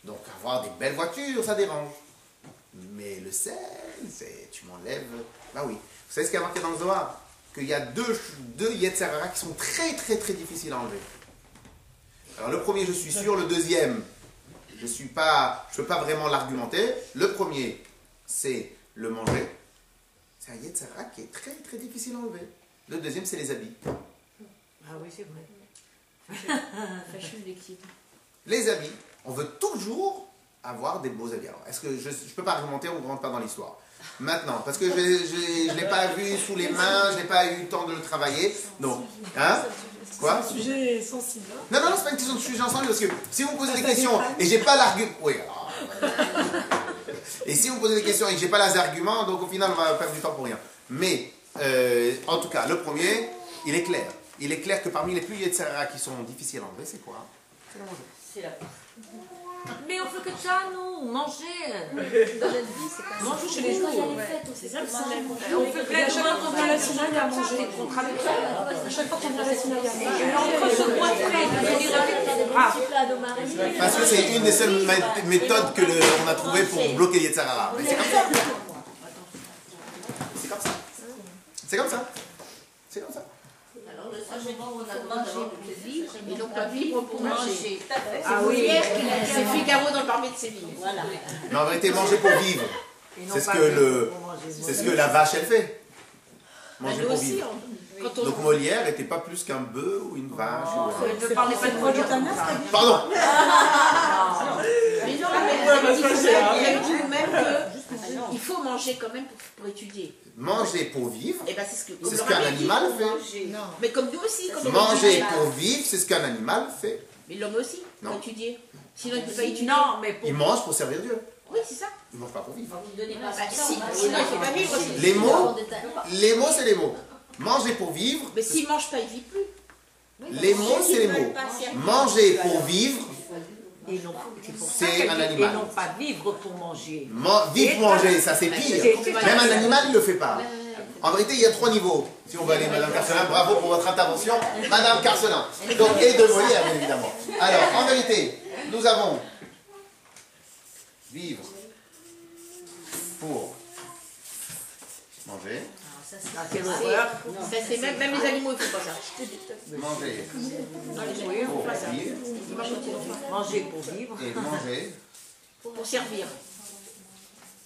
donc avoir des belles voitures, ça dérange. Mais le sel, tu m'enlèves... Bah oui. Vous savez ce qu'il y a marqué dans le Zohar? Qu'il y a deux Yetzer Hara qui sont très très très difficiles à enlever. Alors le premier, je suis sûr, le deuxième... Je ne peux pas vraiment l'argumenter. Le premier, c'est le manger. C'est un Yetzer Hara qui est très très difficile à enlever. Le deuxième, c'est les habits. Ah oui, c'est vrai. Les habits. On veut toujours avoir des beaux habits. Alors, est-ce que je ne peux pas argumenter, on ne rentre pas dans l'histoire. Maintenant, parce que je ne l'ai pas vu sous les mains, je n'ai pas eu le temps de le travailler. Donc, hein? Quoi? C'est un sujet sensible. Non, c'est pas une question de sujet ensemble, parce que si vous me posez des questions et j'ai pas l'argument... Oui, alors... Et si vous me posez des questions et que j'ai pas les arguments, donc au final, on va perdre du temps pour rien. Mais, en tout cas, le premier, il est clair. Il est clair que parmi les plus Yetzer Hara qui sont difficiles à enlever, c'est quoi? C'est le manger. C'est la... Mais on fait que ça, nous, manger. Dans notre vie, c'est comme ça. Manger chez les jours. C'est ça le problème. On fait plein de choses quand on vient à la synagogue à manger. À chaque fois qu'on vient à la synagogue à manger. Entre ce poitrine, Parce que c'est une des seules méthodes que on a trouvées pour bloquer les Yetzer Hara. Mais c'est comme ça. C'est comme ça. C'est comme ça. C'est comme ça. Alors, le seul moment où on a le droit d'avoir du vivre, et donc pas vivre pour manger. Ah oui, c'est Figaro dans le Parmi de Séville. Voilà. Mais en vérité, manger pour vivre, c'est ce que la vache, elle fait. Manger pour vivre. Donc Molière n'était pas plus qu'un bœuf ou une vache. Ne parlez pas de Molière. Pardon. Mais non, mais il a dit vous-même qu'il faut manger quand même pour étudier. Manger pour vivre, Et ben c'est c'est ce qu'un animal fait. Mais comme nous aussi. Comme Manger pour vivre, c'est ce qu'un animal fait. Mais l'homme aussi, pour Non. étudier. Sinon il ne peut pas étudier. Non, mais pour... Il mange pour servir Dieu. Oui, c'est ça. Il ne mange pas pour vivre. Si, sinon il ne peut pas vivre aussi. Les mots, c'est les mots. Manger pour vivre, Mais s'il ne mange pas, il ne vit plus. les mots, c'est les mots. Manger pour vivre, Et non, c'est pour ça c'est qu'elle un dit, animal. et non pas vivre pour manger. Vivre pour manger, ça c'est pire. Même un animal, il ne le fait pas. En vérité, il y a 3 niveaux. Si on veut aller, Madame Carcelin, bravo pour votre intervention. Madame Carcelin. Donc, et de Molière, bien évidemment. Alors, en vérité, nous avons vivre pour manger. Ah, c'est l'horreur. Ça, c'est même les animaux, il ne faut pas ça. Manger Oui, pour vivre. manger pour vivre. Et manger Pour servir.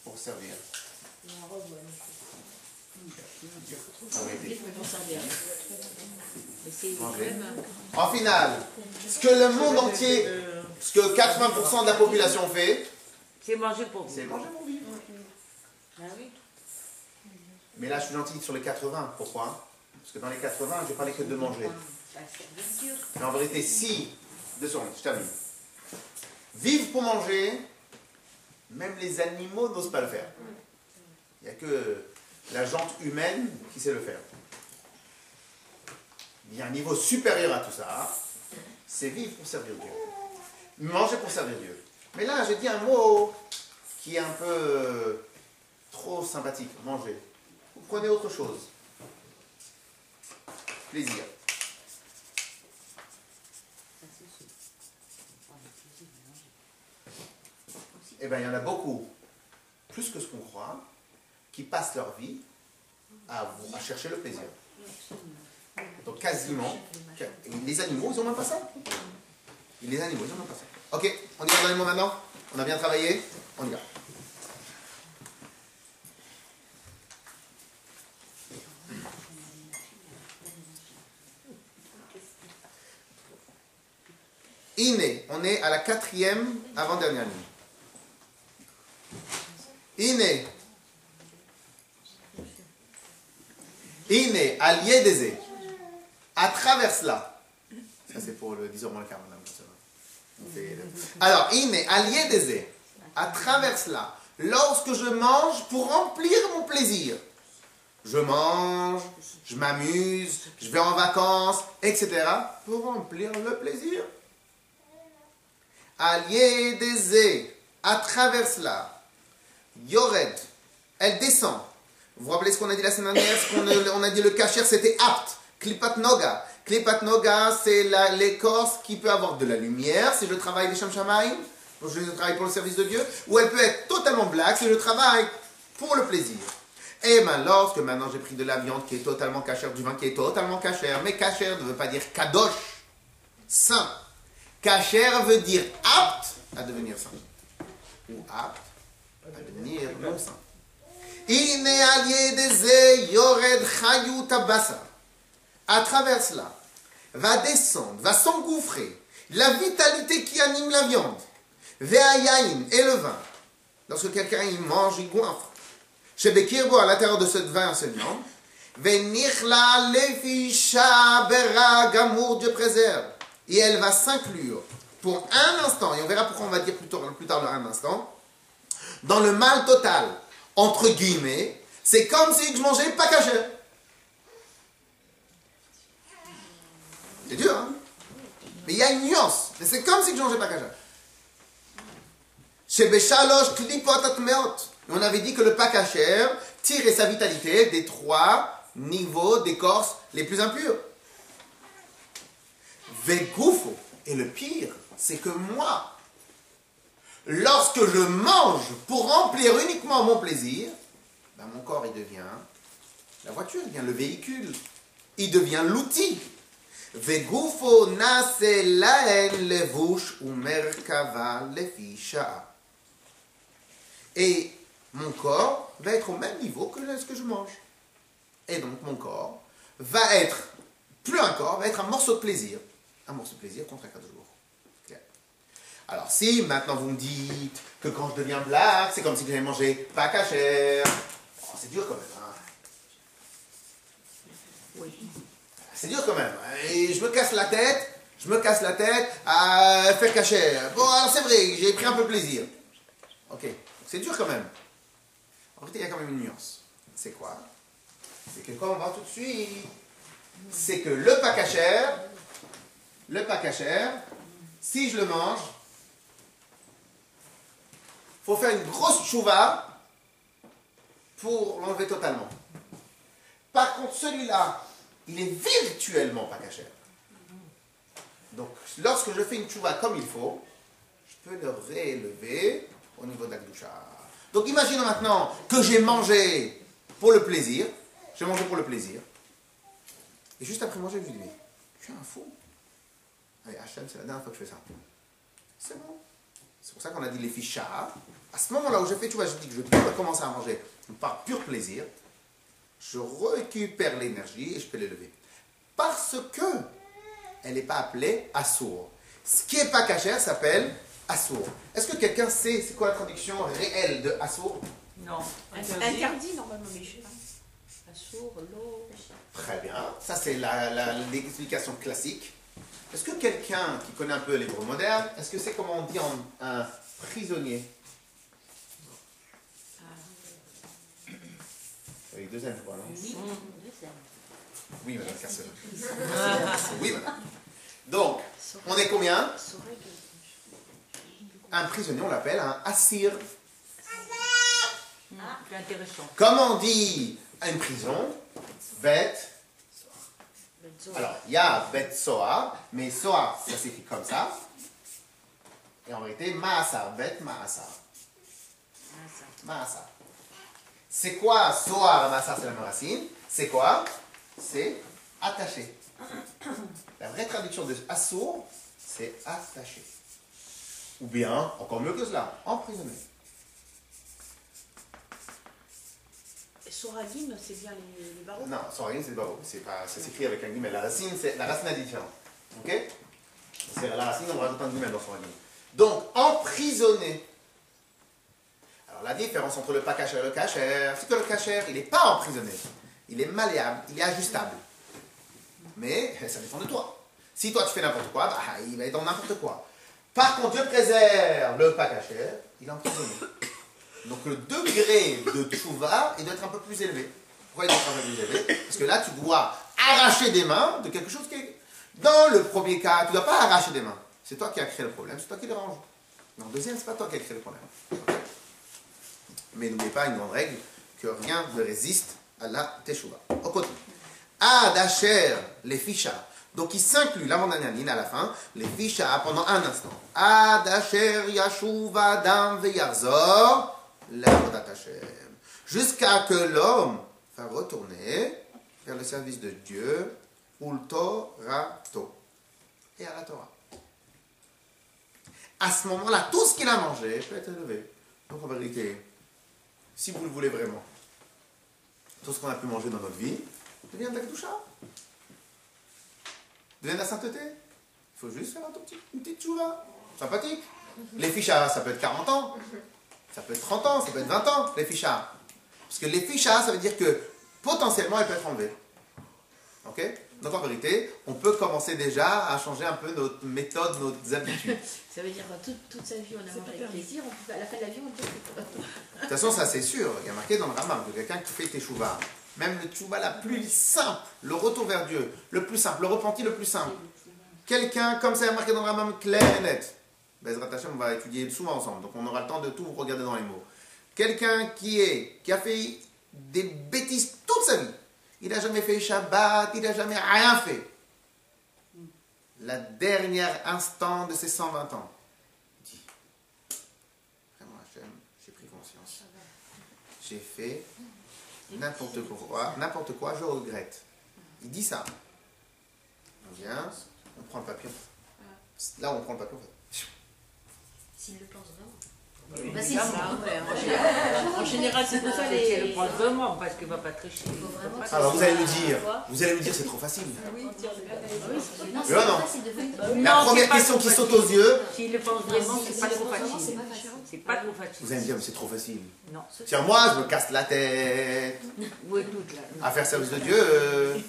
pour servir. Vivre pour servir. Mais c'est Manger. En finale, ce que le monde entier, ce que 80% de la population fait, C'est manger pour c'est vivre. manger pour vivre. Ah oui. Mais là, je suis gentil sur les 80. Pourquoi? Parce que dans les 80, je parlais que de manger. Mais en vérité, si... 2 secondes, je termine. Vivre pour manger, même les animaux n'osent pas le faire. Il n'y a que la jante humaine qui sait le faire. Il y a un niveau supérieur à tout ça. C'est vivre pour servir Dieu. Manger pour servir Dieu. Mais là, j'ai dit un mot qui est un peu trop sympathique. Manger. Vous prenez autre chose. Plaisir. Eh bien, il y en a beaucoup, plus que ce qu'on croit, qui passent leur vie à chercher le plaisir. Donc quasiment, les animaux, ils n'ont même pas ça. Les animaux, ils n'ont même pas ça. Ok, on y va dans les mots maintenant. On a bien travaillé, on y va. Iné, on est à la 4e avant-dernière ligne. Iné. Iné, allié des à travers cela. Ça, c'est pour le 10h moins le quart, madame. Alors, iné, allié des à travers cela. Lorsque je mange pour remplir mon plaisir. Je mange, je m'amuse, je vais en vacances, etc. pour remplir le plaisir. Allié des à travers cela. Yored, elle descend. Vous vous rappelez ce qu'on a dit la semaine dernière? On a dit le kasher c'était apte. Klipat noga. Klipat noga, c'est l'écorce qui peut avoir de la lumière, si je travaille les Shem Shamayim, je travaille pour le service de Dieu, ou elle peut être totalement black, si je travaille pour le plaisir. Et bien, lorsque maintenant j'ai pris de la viande qui est totalement kasher, du vin qui est totalement kasher, mais kasher ne veut pas dire kadosh, saint. Kasher veut dire apte à devenir saint. Ou apte à devenir non saint. Iné allié des yored chayut abasa. À travers cela, va descendre, va s'engouffrer la vitalité qui anime la viande. Ve'ayayin et le vin. Lorsque quelqu'un il mange, il goinfre. Chez Bekirbo, à l'intérieur de ce vin, cette viande. Ve'nichla lefisha bera gamour, Dieu préserve. Et elle va s'inclure pour un instant, et on verra pourquoi on va dire plus tard un instant, dans le mal total, entre guillemets, c'est comme si je mangeais pas kasher. C'est dur, hein? Mais il y a une nuance. Mais c'est comme si je mangeais pas kasher. Chez Béchalosh, klipot atmeot. On avait dit que le pas kasher tirait sa vitalité des 3 niveaux d'écorce les plus impurs. Vegoufo. Et le pire, c'est que moi, lorsque je mange pour remplir uniquement mon plaisir, ben mon corps, il devient la voiture, il devient le véhicule, il devient l'outil. Vegufo nase laen levush ou merkava lefisha. Et mon corps va être au même niveau que ce que je mange. Et donc mon corps va être, plus un corps, va être un morceau de plaisir. Un morceau de plaisir contre un cas de jour. Clair. Alors si maintenant vous me dites que quand je deviens black, c'est comme si j'avais mangé pas kasher. Oh, c'est dur quand même. Hein. Oui. C'est dur quand même. Et je me casse la tête à faire kasher. Bon, alors c'est vrai, j'ai pris un peu de plaisir. Ok, c'est dur quand même. En fait, il y a quand même une nuance. C'est quoi? C'est que quand on va tout de suite, c'est que le pas kasher, si je le mange, il faut faire une grosse tchouva pour l'enlever totalement. Par contre, celui-là, il est virtuellement pas kasher. Donc, lorsque je fais une tchouva comme il faut, je peux le réélever au niveau de la gdusha. Donc, imaginons maintenant que j'ai mangé pour le plaisir. J'ai mangé pour le plaisir. Et juste après manger, je me dis, mais je suis un fou. Allez, Hachem, c'est la dernière fois que je fais ça. C'est bon. C'est pour ça qu'on a dit les fiches. À ce moment-là où je fais, tu vois, je dis que je peux commencer à manger par pur plaisir. Je récupère l'énergie et je peux l'élever. Parce que elle n'est pas appelée assour. Ce qui n'est pas kasher s'appelle assour. Est-ce que quelqu'un sait c'est quoi la traduction réelle de assour? Non. Interdit normalement, mais je sais pas. Assour, l'eau. Très bien. Ça, c'est l'explication classique. Est-ce que quelqu'un qui connaît un peu l'hébreu moderne, est-ce que c'est comment on dit un prisonnier? Avec 2 N, je crois, non? Oui, madame Cassel. Oui, madame. Donc, on est combien? Un prisonnier, on l'appelle un assir. C'est intéressant. Comment on dit une prison? Bête. Alors, il y a Bet Soa, mais Soa, ça s'écrit comme ça. Et en réalité, Maasar, Bet Maasar. Maasar. C'est quoi Soa, Maasar, c'est la même racine. C'est quoi? C'est attaché. La vraie traduction de Assour, c'est attaché. Ou bien, encore mieux que cela, emprisonné. Soragim, c'est bien les barreaux? Non, Soragim, c'est le barreau. Ça s'écrit avec un guillemot. La racine est différente. Ok? C'est la racine, on rajoute un guillemot dans Soragim. Donc, emprisonné. Alors, la différence entre le pas kasher et le kasher, c'est que le kasher, il n'est pas emprisonné. il est malléable, il est ajustable. Mais ça dépend de toi. Si toi tu fais n'importe quoi, bah, il va être dans n'importe quoi. Par contre, Dieu préserve le pas caché, il est emprisonné. Donc le degré de tchouva, il doit être un peu plus élevé. Pourquoi il doit être un peu plus élevé? Parce que là, tu dois arracher des mains de quelque chose qui est... Dans le premier cas, tu ne dois pas arracher des mains. C'est toi qui as créé le problème, c'est toi qui le range. Dans le deuxième, c'est pas toi qui as créé le problème. Mais n'oubliez pas une grande règle, que rien ne résiste à la teshuva. Au côté. Ad asher les ficha. Donc il s'inclut l'avant-dernière à la fin, les ficha pendant un instant. Ad asher yashuv adam veyarzor l'avodat Hashem. Jusqu'à que l'homme va retourner vers le service de Dieu, ultorato, et à la Torah. À ce moment-là, tout ce qu'il a mangé peut être élevé. Donc en vérité, si vous le voulez vraiment, tout ce qu'on a pu manger dans notre vie devient de la kedusha, devient de la sainteté. Il faut juste faire une petite tchouva, sympathique. Les fichas, ça peut être 40 ans, ça peut être 30 ans, ça peut être 20 ans, les fichas. Parce que les fichas, ça veut dire que potentiellement, elles peuvent être enlevées. Ok? Donc en vérité, on peut commencer déjà à changer un peu notre méthode, nos habitudes. Ça veut dire que toute sa vie, on a mangé avec plaisir, à la fin de la vie, on peut plus. De toute façon, ça c'est sûr. Il y a marqué dans le Rambam que quelqu'un qui fait teshuva, même le teshuva la plus simple, le retour vers Dieu, le plus simple, le repenti le plus simple. Quelqu'un, comme ça est marqué dans le Rambam, clair et net. Bezrat Hashem, on va étudier souvent ensemble, donc on aura le temps de tout regarder dans les mots. Quelqu'un qui a fait des bêtises toute sa vie. Il n'a jamais fait Shabbat, il n'a jamais rien fait. La dernière instant de ses 120 ans, il dit, vraiment Hachem, j'ai pris conscience. J'ai fait n'importe quoi, je regrette. Il dit ça. On vient, on prend le papier. Là, on prend le papier, en fait. S'il le pense vraiment. Bah, en général, c'est pour ça qu'elle le prend vraiment, parce qu'elle ne va pas tricher. Alors vous allez me dire, c'est trop facile. Non, Non, c'est non. pas facile de faire. La première question qui saute aux yeux, S'il le pense vraiment, c'est pas trop facile. C'est pas trop facile. vous allez me dire, mais c'est trop facile. Non. Tiens, moi, je me casse la tête Oui, toute là. à faire service de Dieu.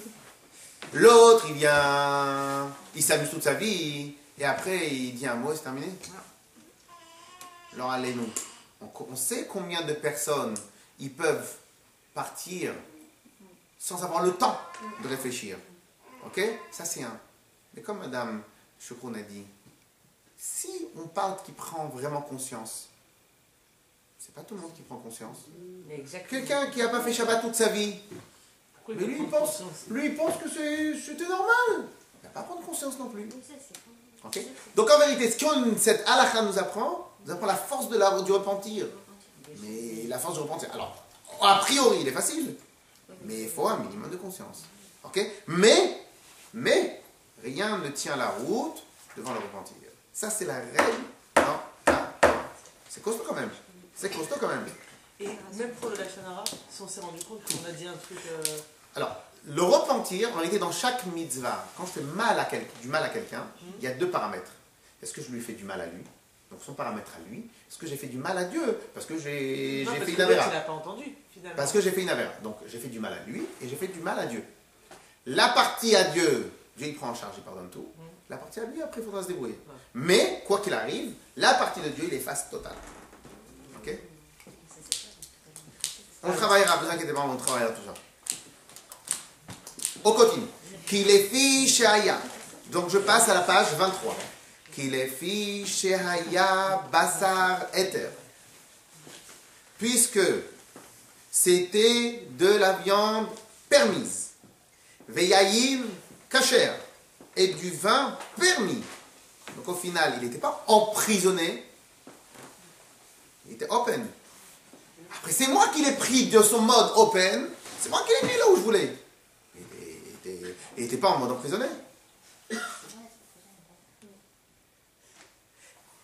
L'autre, il vient, il s'amuse toute sa vie, et après, il dit un mot, c'est terminé. Alors allez-nous. On sait combien de personnes ils peuvent partir sans avoir le temps de réfléchir. Ok? Ça c'est un. Mais comme Madame Chokroun a dit, si on parle qui prend vraiment conscience, c'est pas tout le monde qui prend conscience. Quelqu'un qui n'a pas fait Shabbat toute sa vie, mais lui il pense que c'était normal. Il n'a pas à prendre conscience non plus. Okay. Donc en vérité, ce que cette halakha nous apprend la force du repentir. Mais la force du repentir, alors, a priori, il est facile, mais il faut un minimum de conscience. Ok? Mais, rien ne tient la route devant le repentir. Ça, c'est la règle. Non, c'est costaud quand même. Et même pour le Lachonara, si on s'est rendu compte qu'on a dit un truc... Alors, le repentir, en réalité, dans chaque mitzvah, quand je fais du mal à quelqu'un, il y a deux paramètres. Est-ce que je lui fais du mal à lui? Donc son paramètre à lui. Est-ce que j'ai fait du mal à Dieu? Parce que j'ai fait une avéra. Tu n'as pas entendu, finalement. Parce que j'ai fait une avéra. Donc j'ai fait du mal à lui et j'ai fait du mal à Dieu. La partie à Dieu, Dieu il prend en charge, il pardonne tout. La partie à lui, après il faudra se débrouiller. Ouais. Mais, quoi qu'il arrive, la partie de Dieu, il efface total. Ok? On travaillera, ne vous inquiétez pas, on travaillera tout ça. On continue. Qu'il est fiche Aya. Donc je passe à la page 23. Qu'il est fiche Aya Basar Eter. Puisque c'était de la viande permise. Veyaïm Kacher. Et du vin permis. Donc au final, il n'était pas emprisonné. Il était open. Après, c'est moi qui l'ai pris de son mode open. C'est moi qui l'ai mis là où je voulais. Il n'était pas en mode emprisonné.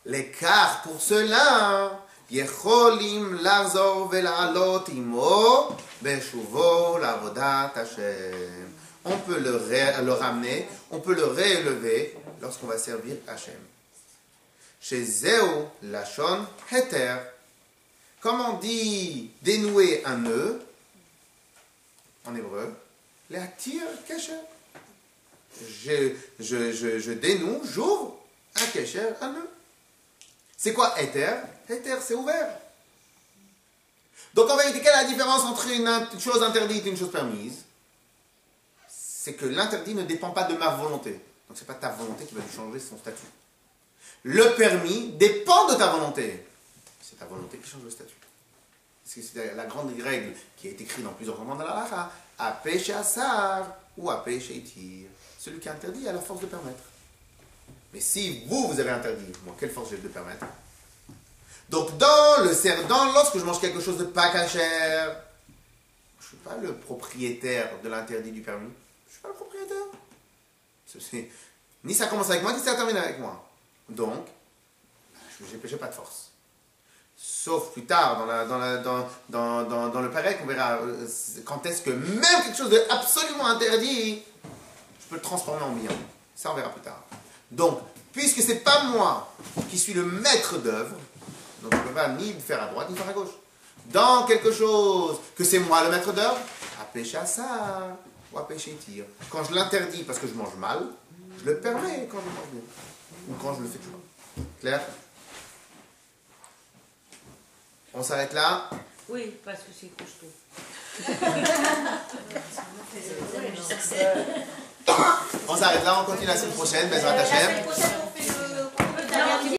L'écart pour cela, Yecholim lazor velalot imo beshuvo lavodat Hashem. On peut le ramener, on peut le réélever lorsqu'on va servir Hashem. Chez Zéo Lachon Heter. Comme on dit dénouer un nœud, en hébreu, l'atir kesher. Je dénoue, j'ouvre un kesher, un nœud. C'est quoi éther? Éther, c'est ouvert. Donc en vérité, quelle est la différence entre une chose interdite et une chose permise? C'est que l'interdit ne dépend pas de ma volonté. Donc ce n'est pas ta volonté qui va lui changer son statut. Le permis dépend de ta volonté. C'est ta volonté qui change le statut. C'est la grande règle qui a été écrite dans plusieurs romans de la halakha. Apé she'asar ou apé she'itir. Celui qui a interdit a la force de permettre. Mais si vous avez interdit, moi, quelle force j'ai de permettre? Donc, lorsque je mange quelque chose de pas kasher, je ne suis pas le propriétaire de l'interdit du permis. Je ne suis pas le propriétaire. Ni ça commence avec moi, ni ça termine avec moi. Donc, je n'ai pas de force. Sauf plus tard, dans le Pérec, on verra quand est-ce que même quelque chose d'absolument interdit, je peux le transformer en bien. Ça, on verra plus tard. Donc, puisque ce n'est pas moi qui suis le maître d'œuvre, donc je ne peux pas ni faire à droite ni faire à gauche. Dans quelque chose que c'est moi le maître d'œuvre, à pécher à ça ou à pécher tir. Quand je l'interdis parce que je mange mal, je le permets quand je mange bien. Ou quand je le fais toujours. Clair? On s'arrête là? Oui, parce que c'est costaud. On s'arrête là, on continue la semaine prochaine. Bezrat Hashem.